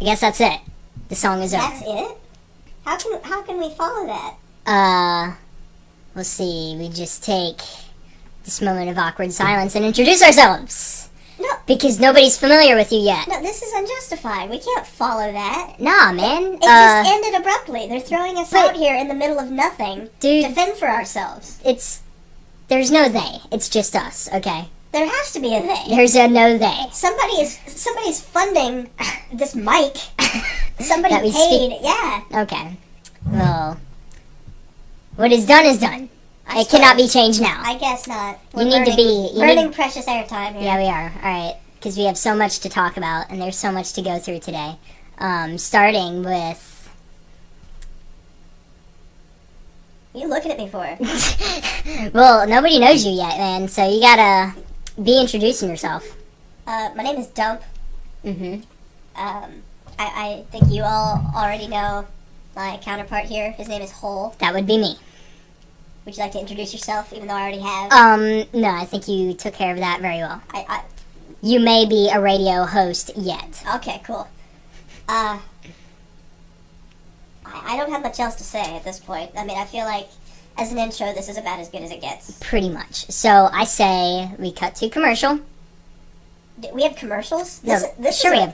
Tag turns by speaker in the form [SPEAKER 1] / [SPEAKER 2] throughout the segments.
[SPEAKER 1] I guess that's it. The song is over.
[SPEAKER 2] That's it? How can we follow that?
[SPEAKER 1] We'll see. We just take this moment of awkward silence and introduce ourselves.
[SPEAKER 2] No.
[SPEAKER 1] Because nobody's familiar with you yet.
[SPEAKER 2] No, this is unjustified. We can't follow that.
[SPEAKER 1] Nah, man.
[SPEAKER 2] It just ended abruptly. They're throwing us out here in the middle of nothing
[SPEAKER 1] dude,
[SPEAKER 2] to fend for ourselves.
[SPEAKER 1] There's no they. It's just us, okay?
[SPEAKER 2] There has to be a they.
[SPEAKER 1] There's a no they.
[SPEAKER 2] Somebody's funding this mic. Somebody paid.
[SPEAKER 1] Speak.
[SPEAKER 2] Yeah.
[SPEAKER 1] Okay. Well, what is done. It cannot be changed now.
[SPEAKER 2] I guess not.
[SPEAKER 1] You need to be
[SPEAKER 2] burning precious airtime here.
[SPEAKER 1] Yeah, we are. All right, because we have so much to talk about, and there's so much to go through today. Starting with.
[SPEAKER 2] What are you looking at me for?
[SPEAKER 1] Well, nobody knows you yet, man. So you gotta be introducing yourself.
[SPEAKER 2] My name is Dump.
[SPEAKER 1] Mm-hmm.
[SPEAKER 2] I think you all already know my counterpart here. His name is Hole.
[SPEAKER 1] That would be me.
[SPEAKER 2] Would you like to introduce yourself, even though I already have?
[SPEAKER 1] No, I think you took care of that very well.
[SPEAKER 2] I
[SPEAKER 1] You may be a radio host yet.
[SPEAKER 2] Okay, cool. I don't have much else to say at this point. I mean, I feel like, as an intro, this is about as good as it gets.
[SPEAKER 1] Pretty much. So, I say we cut to commercial.
[SPEAKER 2] We have commercials?
[SPEAKER 1] We have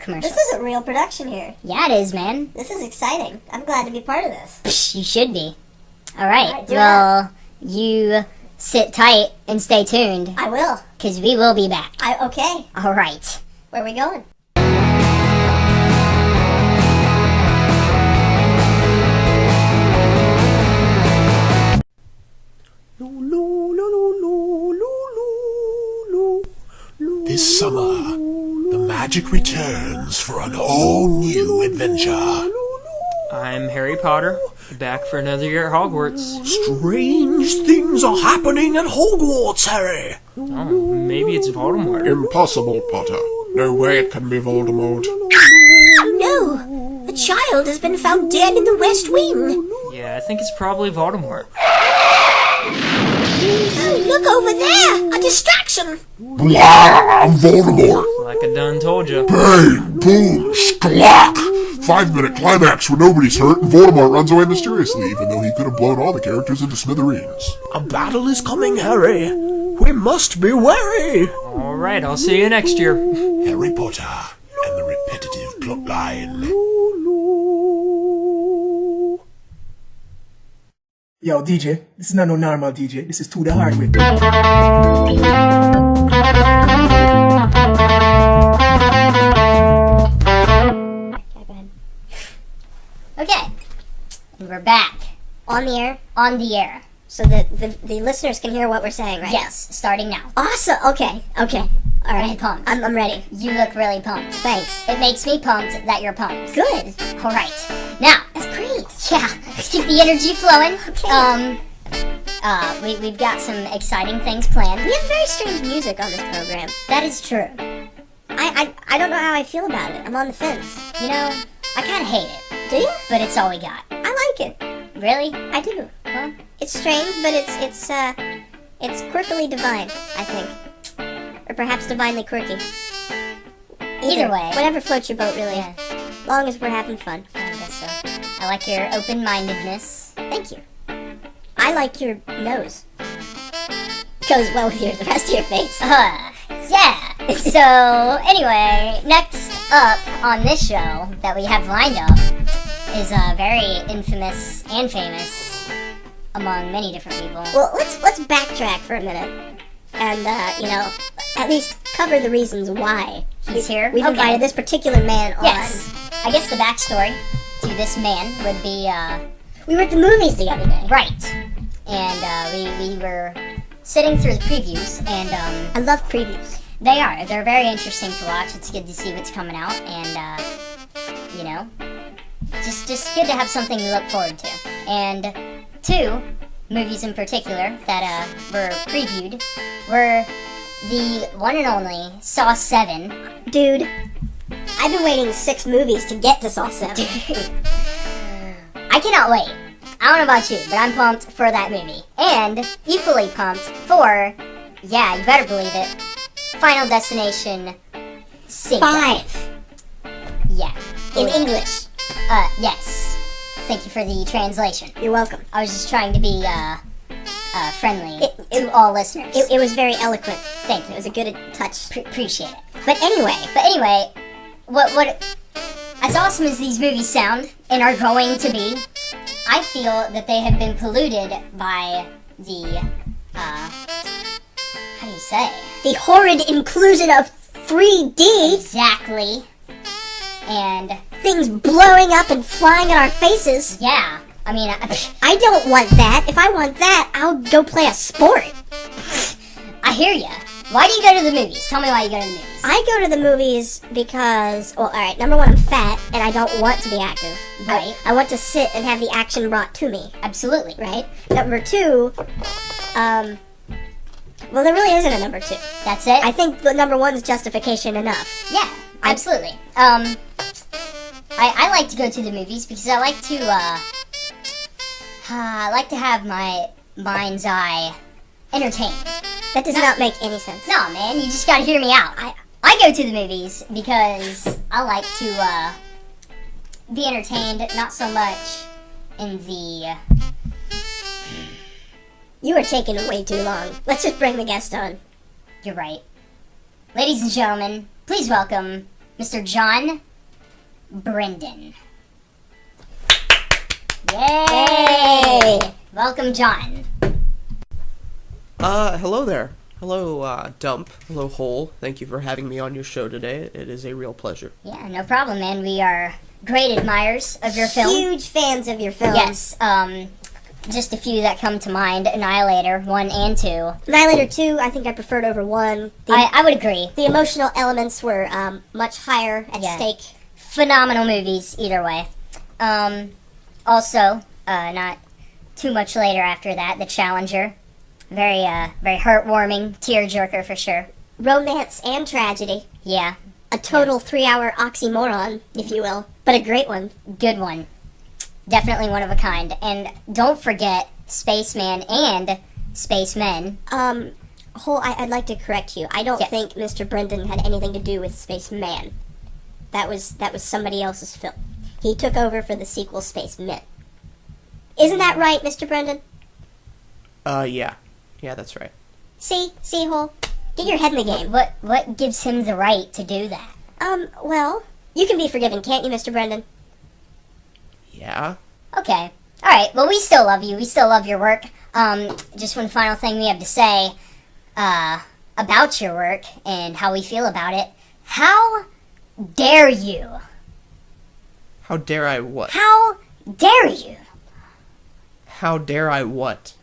[SPEAKER 1] commercials.
[SPEAKER 2] This is a real production here.
[SPEAKER 1] Yeah, it is, man.
[SPEAKER 2] This is exciting. I'm glad to be part of this.
[SPEAKER 1] Psh, you should be. Alright,
[SPEAKER 2] Alright,
[SPEAKER 1] well, you sit tight and stay tuned.
[SPEAKER 2] I will.
[SPEAKER 1] Because we will be back.
[SPEAKER 2] Okay.
[SPEAKER 1] Alright.
[SPEAKER 2] Where are we going?
[SPEAKER 3] This summer, the magic returns for an all-new adventure.
[SPEAKER 4] I'm Harry Potter, back for another year at Hogwarts.
[SPEAKER 3] Strange things are happening at Hogwarts, Harry.
[SPEAKER 4] Oh, maybe it's Voldemort.
[SPEAKER 3] Impossible, Potter. No way it can be Voldemort.
[SPEAKER 2] Oh no! A child has been found dead in the West Wing.
[SPEAKER 4] Yeah, I think it's probably Voldemort.
[SPEAKER 2] Oh, look over there! A distraction!
[SPEAKER 3] Blah! I'm Voldemort.
[SPEAKER 4] Like I done told you.
[SPEAKER 3] Bang! Boom! Sklock! 5-minute climax where nobody's hurt and Voldemort runs away mysteriously, even though he could have blown all the characters into smithereens. A battle is coming, Harry. We must be wary.
[SPEAKER 4] Alright, I'll see you next year.
[SPEAKER 3] Harry Potter and the repetitive plotline.
[SPEAKER 5] Yo, DJ, this is not no normal DJ. This is To The Hard Way.
[SPEAKER 1] Okay. And we're back.
[SPEAKER 2] On the air?
[SPEAKER 1] On the air.
[SPEAKER 2] So the listeners can hear what we're saying, right?
[SPEAKER 1] Yes, starting now.
[SPEAKER 2] Awesome. Okay. All right.
[SPEAKER 1] I'm pumped.
[SPEAKER 2] I'm ready.
[SPEAKER 1] You look really pumped.
[SPEAKER 2] Thanks.
[SPEAKER 1] It makes me pumped that you're pumped.
[SPEAKER 2] Good.
[SPEAKER 1] Alright. Now,
[SPEAKER 2] That's great.
[SPEAKER 1] yeah, let's keep the energy flowing.
[SPEAKER 2] Okay.
[SPEAKER 1] We've got some exciting things planned.
[SPEAKER 2] We have very strange music on this program.
[SPEAKER 1] That is true.
[SPEAKER 2] I don't know how I feel about it. I'm on the fence.
[SPEAKER 1] You know, I kind of hate it.
[SPEAKER 2] Do you?
[SPEAKER 1] But it's all we got.
[SPEAKER 2] I like it.
[SPEAKER 1] Really?
[SPEAKER 2] I do.
[SPEAKER 1] Well,
[SPEAKER 2] It's strange, but it's quirkily divine, I think. Or perhaps divinely quirky.
[SPEAKER 1] Either way.
[SPEAKER 2] Whatever floats your boat, really.
[SPEAKER 1] yeah,
[SPEAKER 2] Long as we're having fun.
[SPEAKER 1] I guess so. I like your open-mindedness.
[SPEAKER 2] Thank you. I like your nose. Goes well with the rest of your face.
[SPEAKER 1] Yeah. So, anyway, next up on this show that we have lined up is very infamous and famous among many different people.
[SPEAKER 2] Well, let's backtrack for a minute, and at least cover the reasons why
[SPEAKER 1] He's here?
[SPEAKER 2] We've
[SPEAKER 1] Okay.
[SPEAKER 2] invited this particular man on.
[SPEAKER 1] Yes. I guess the backstory to this man would be,
[SPEAKER 2] We were at the movies the other day.
[SPEAKER 1] right. And we were sitting through the previews, and
[SPEAKER 2] I love previews.
[SPEAKER 1] they're very interesting to watch. It's good to see what's coming out, and just good to have something to look forward to. And 2 movies in particular that were previewed were the one and only Saw 7.
[SPEAKER 2] Dude, I've been waiting 6 movies to get to Saw 7.
[SPEAKER 1] I cannot wait. I don't know about you, but I'm pumped for that movie. And equally pumped for, yeah, you better believe it, Final Destination 5.
[SPEAKER 2] 5.
[SPEAKER 1] Yeah. believe it.
[SPEAKER 2] English.
[SPEAKER 1] Yes. Thank you for the translation.
[SPEAKER 2] You're welcome.
[SPEAKER 1] I was just trying to be, friendly to all listeners.
[SPEAKER 2] It was very eloquent.
[SPEAKER 1] Thank you.
[SPEAKER 2] It was a good touch.
[SPEAKER 1] Appreciate it.
[SPEAKER 2] But anyway,
[SPEAKER 1] what as awesome as these movies sound and are going to be, I feel that they have been polluted by the, how do you say?
[SPEAKER 2] the horrid inclusion of 3D,
[SPEAKER 1] Exactly. And,
[SPEAKER 2] things blowing up and flying in our faces.
[SPEAKER 1] yeah. I mean,
[SPEAKER 2] I don't want that. If I want that, I'll go play a sport.
[SPEAKER 1] I hear ya. Why do you go to the movies? Tell me why you go to the movies.
[SPEAKER 2] I go to the movies because, well, alright, number one, I'm fat and I don't want to be active.
[SPEAKER 1] Right.
[SPEAKER 2] I want to sit and have the action brought to me,
[SPEAKER 1] Absolutely.
[SPEAKER 2] right? Number two, well, there really isn't a number two.
[SPEAKER 1] That's it?
[SPEAKER 2] I think the number one's justification enough.
[SPEAKER 1] Yeah, absolutely. I like to go to the movies because I like to have my mind's eye entertained.
[SPEAKER 2] That does not make any sense.
[SPEAKER 1] No, man, you just gotta hear me out. I go to the movies because I like to be entertained, not so much in the...
[SPEAKER 2] You are taking way too long. Let's just bring the guest on.
[SPEAKER 1] You're right. Ladies and gentlemen, please welcome Mr. John Brendan. Yay! Welcome, John.
[SPEAKER 6] Hello there. Hello, Dump. Hello, Hole. Thank you for having me on your show today. It is a real pleasure.
[SPEAKER 1] Yeah, no problem, man. We are great admirers of your film.
[SPEAKER 2] Huge fans of your film.
[SPEAKER 1] Yes, just a few that come to mind. Annihilator 1 and 2.
[SPEAKER 2] Annihilator 2, I think I preferred over 1.
[SPEAKER 1] I would agree.
[SPEAKER 2] The emotional elements were much higher at
[SPEAKER 1] Yeah.
[SPEAKER 2] stake.
[SPEAKER 1] Phenomenal movies, either way. Also, not too much later after that, The Challenger. Very heartwarming, tearjerker for sure.
[SPEAKER 2] Romance and tragedy.
[SPEAKER 1] Yeah,
[SPEAKER 2] A total 3-hour oxymoron, if you will. But a great one.
[SPEAKER 1] good one. Definitely one of a kind. And don't forget Spaceman and Spacemen.
[SPEAKER 2] Hole, I'd like to correct you. I don't
[SPEAKER 1] Yeah.
[SPEAKER 2] think Mr. Brendan had anything to do with Spaceman. That was somebody else's film. He took over for the sequel Spacemen. Isn't that right, Mr. Brendan?
[SPEAKER 6] Yeah. Yeah, that's right.
[SPEAKER 2] See, Hole? Get your head in the game.
[SPEAKER 1] What gives him the right to do that?
[SPEAKER 2] Well, you can be forgiven, can't you, Mr. Brendan?
[SPEAKER 6] Yeah?
[SPEAKER 1] Okay. Alright, well, we still love you. We still love your work. Just one final thing we have to say about your work and how we feel about it. How dare you?
[SPEAKER 6] How dare I what?
[SPEAKER 1] How dare you?
[SPEAKER 6] How dare I what?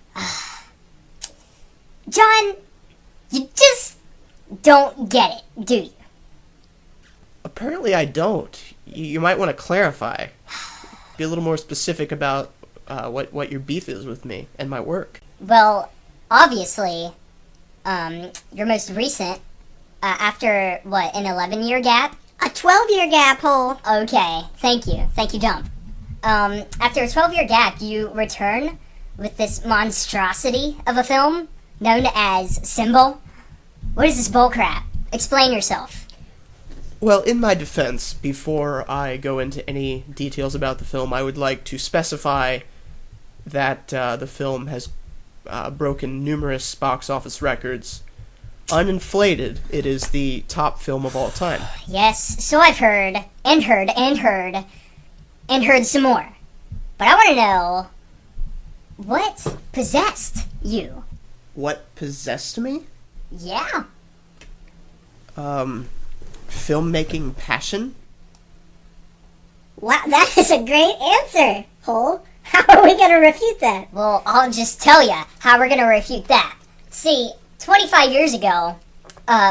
[SPEAKER 1] John, you just don't get it, do you?
[SPEAKER 6] Apparently I don't. You might want to clarify. Be a little more specific about what your beef is with me and my work.
[SPEAKER 1] Well, obviously, your most recent, after, what, an 11-year gap?
[SPEAKER 2] A 12-year gap, Hole.
[SPEAKER 1] Okay, thank you, Dump. After a 12-year gap, you return with this monstrosity of a film known as Symbol. What is this bullcrap? Explain yourself.
[SPEAKER 6] Well, in my defense, before I go into any details about the film, I would like to specify that the film has broken numerous box office records. Uninflated, it is the top film of all time.
[SPEAKER 1] Yes, so I've heard, and heard, and heard, and heard some more. But I want to know, what possessed you?
[SPEAKER 6] What possessed me?
[SPEAKER 1] Yeah.
[SPEAKER 6] Filmmaking passion?
[SPEAKER 2] Wow, that is a great answer, Hole. How are we going to refute that?
[SPEAKER 1] Well, I'll just tell you how we're going to refute that. See, 25 years ago,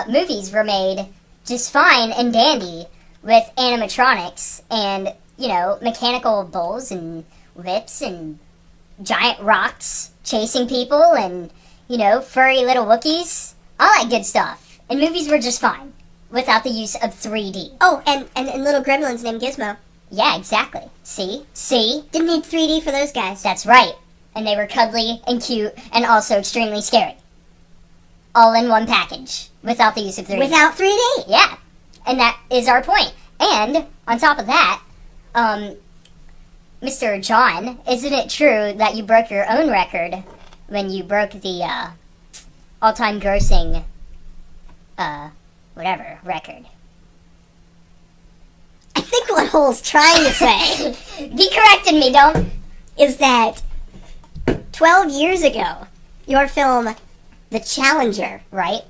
[SPEAKER 1] movies were made just fine and dandy with animatronics and, mechanical bulls and whips and giant rocks chasing people and, furry little Wookiees. All that good stuff. And movies were just fine without the use of 3D.
[SPEAKER 2] Oh, and little gremlins named Gizmo.
[SPEAKER 1] Yeah, exactly. See?
[SPEAKER 2] Didn't need 3D for those guys.
[SPEAKER 1] That's right. And they were cuddly and cute and also extremely scary. All in one package without the use of 3D.
[SPEAKER 2] Without 3D.
[SPEAKER 1] Yeah. And that is our point. And on top of that, Mr. John, isn't it true that you broke your own record when you broke the, all-time grossing, whatever, record?
[SPEAKER 2] I think what Hole's trying to say
[SPEAKER 1] Be correcting me, don't.
[SPEAKER 2] is that 12 years ago, your film, The Challenger,
[SPEAKER 1] Right?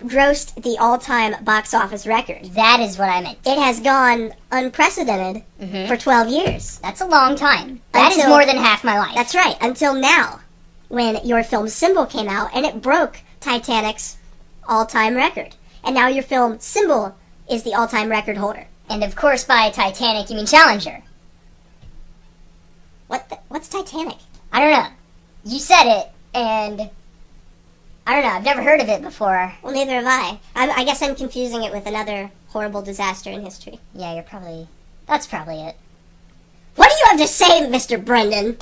[SPEAKER 2] grossed the all-time box office record.
[SPEAKER 1] That is what I meant.
[SPEAKER 2] It has gone unprecedented for 12 years.
[SPEAKER 1] That's a long time. That is
[SPEAKER 2] Until-
[SPEAKER 1] more than half my life.
[SPEAKER 2] That's right, until now, when your film Symbol came out and it broke Titanic's all-time record. And now your film Symbol is the all-time record holder.
[SPEAKER 1] And of course, by Titanic, you mean Challenger.
[SPEAKER 2] What's Titanic?
[SPEAKER 1] I don't know. You said it, and I don't know. I've never heard of it before.
[SPEAKER 2] Well, neither have I. I guess I'm confusing it with another horrible disaster in history.
[SPEAKER 1] Yeah, that's probably it.
[SPEAKER 2] What do you have to say, Mr. Brendan?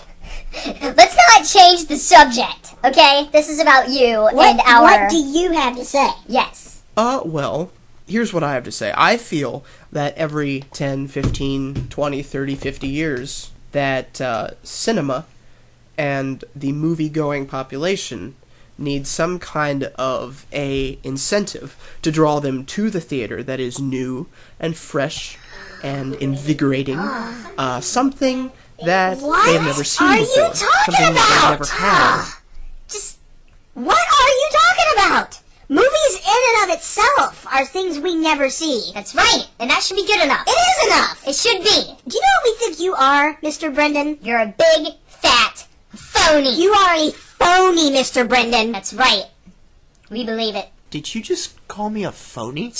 [SPEAKER 1] Let's not change the subject, okay? This is about you and our...
[SPEAKER 2] What do you have to say?
[SPEAKER 1] Yes.
[SPEAKER 6] Well, here's what I have to say. I feel that every 10, 15, 20, 30, 50 years that cinema and the movie-going population need some kind of a incentive to draw them to the theater that is new and fresh and invigorating. Something that they've never seen
[SPEAKER 2] are you
[SPEAKER 6] before.
[SPEAKER 2] talking
[SPEAKER 6] Something that
[SPEAKER 2] about?
[SPEAKER 6] they've never had.
[SPEAKER 2] Just, what are you talking about? Movies in and of itself are things we never see.
[SPEAKER 1] That's right. And that should be good enough.
[SPEAKER 2] It is enough.
[SPEAKER 1] It should be.
[SPEAKER 2] Do you know what we think you are, Mr. Brendan?
[SPEAKER 1] You're a big, fat phony.
[SPEAKER 2] You are a phony, Mr. Brendan.
[SPEAKER 1] That's right. We believe it.
[SPEAKER 7] Did you just call me a phony?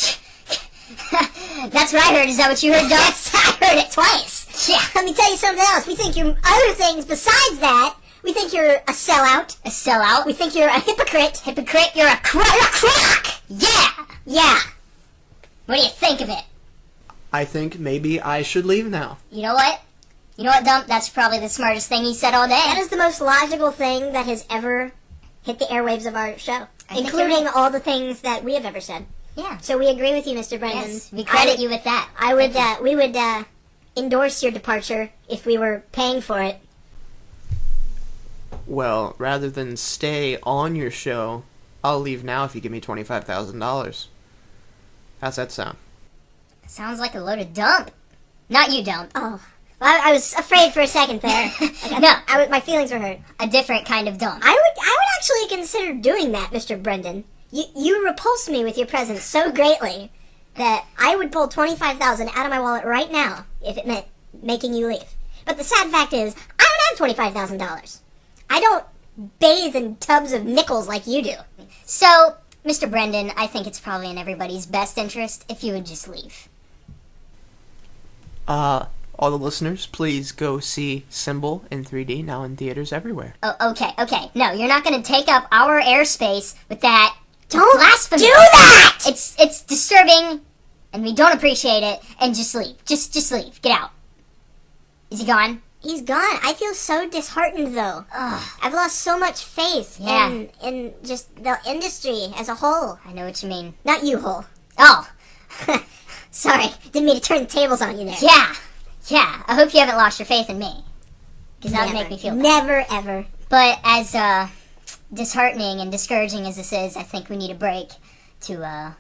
[SPEAKER 1] That's what I heard. Is that what you heard, Doug?
[SPEAKER 2] Yes, I heard it twice.
[SPEAKER 1] Yeah.
[SPEAKER 2] Let me tell you something else. We think you're other things besides that. We think you're a sellout.
[SPEAKER 1] A sellout?
[SPEAKER 2] We think you're a hypocrite.
[SPEAKER 1] Hypocrite? You're a crook.
[SPEAKER 2] You're a crock.
[SPEAKER 1] Yeah.
[SPEAKER 2] Yeah.
[SPEAKER 1] What do you think of it?
[SPEAKER 7] I think maybe I should leave now.
[SPEAKER 1] You know what? You know what, Dump? That's probably the smartest thing he said all day.
[SPEAKER 2] That is the most logical thing that has ever hit the airwaves of our show,
[SPEAKER 1] think
[SPEAKER 2] including
[SPEAKER 1] you're
[SPEAKER 2] all the things that we have ever said.
[SPEAKER 1] Yeah.
[SPEAKER 2] So we agree with you, Mr. Brendan.
[SPEAKER 1] Yes. We credit you with that.
[SPEAKER 2] We would endorse your departure if we were paying for it.
[SPEAKER 7] Well, rather than stay on your show, I'll leave now if you give me $25,000. How's that sound?
[SPEAKER 1] Sounds like a load of dump. Not you, Dump.
[SPEAKER 2] Oh, well, I was afraid for a second there.
[SPEAKER 1] No.
[SPEAKER 2] My feelings were hurt.
[SPEAKER 1] A different kind of dump.
[SPEAKER 2] I would actually consider doing that, Mr. Brendan. You repulsed me with your presence so greatly that I would pull $25,000 out of my wallet right now if it meant making you leave. But the sad fact is, I don't have $25,000. I don't bathe in tubs of nickels like you do.
[SPEAKER 1] So, Mr. Brendan, I think it's probably in everybody's best interest if you would just leave.
[SPEAKER 7] All the listeners, please go see Symbol in 3D, now in theaters everywhere.
[SPEAKER 1] Oh, okay. No, you're not going to take up our airspace with that.
[SPEAKER 2] Don't
[SPEAKER 1] blasphemy.
[SPEAKER 2] do that!
[SPEAKER 1] It's disturbing, and we don't appreciate it. And just leave. Just leave. Get out. Is he gone?
[SPEAKER 2] He's gone. I feel so disheartened, though.
[SPEAKER 1] Ugh.
[SPEAKER 2] I've lost so much faith in just the industry as a whole.
[SPEAKER 1] I know what you mean.
[SPEAKER 2] Not you, Hole.
[SPEAKER 1] Oh,
[SPEAKER 2] Sorry, didn't mean to turn the tables on you there.
[SPEAKER 1] yeah. I hope you haven't lost your faith in me, because that would make me feel bad.
[SPEAKER 2] Never, ever.
[SPEAKER 1] But as disheartening and discouraging as this is, I think we need a break to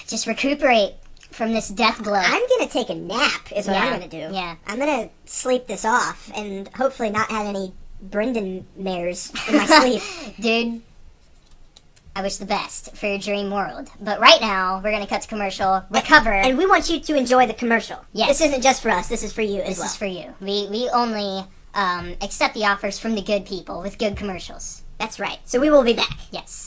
[SPEAKER 1] just recuperate from this death blow.
[SPEAKER 2] I'm gonna take a nap, is what I'm gonna do.
[SPEAKER 1] Yeah.
[SPEAKER 2] I'm gonna sleep this off, and hopefully not have any Brendan mares in my sleep.
[SPEAKER 1] Dude, I wish the best for your dream world. But right now, we're going to cut to commercial, recover.
[SPEAKER 2] And we want you to enjoy the commercial.
[SPEAKER 1] Yes.
[SPEAKER 2] This isn't just for us, this is for you as
[SPEAKER 1] This
[SPEAKER 2] well.
[SPEAKER 1] is for you. We only accept the offers from the good people with good commercials.
[SPEAKER 2] That's right. So we will be back.
[SPEAKER 1] Yes.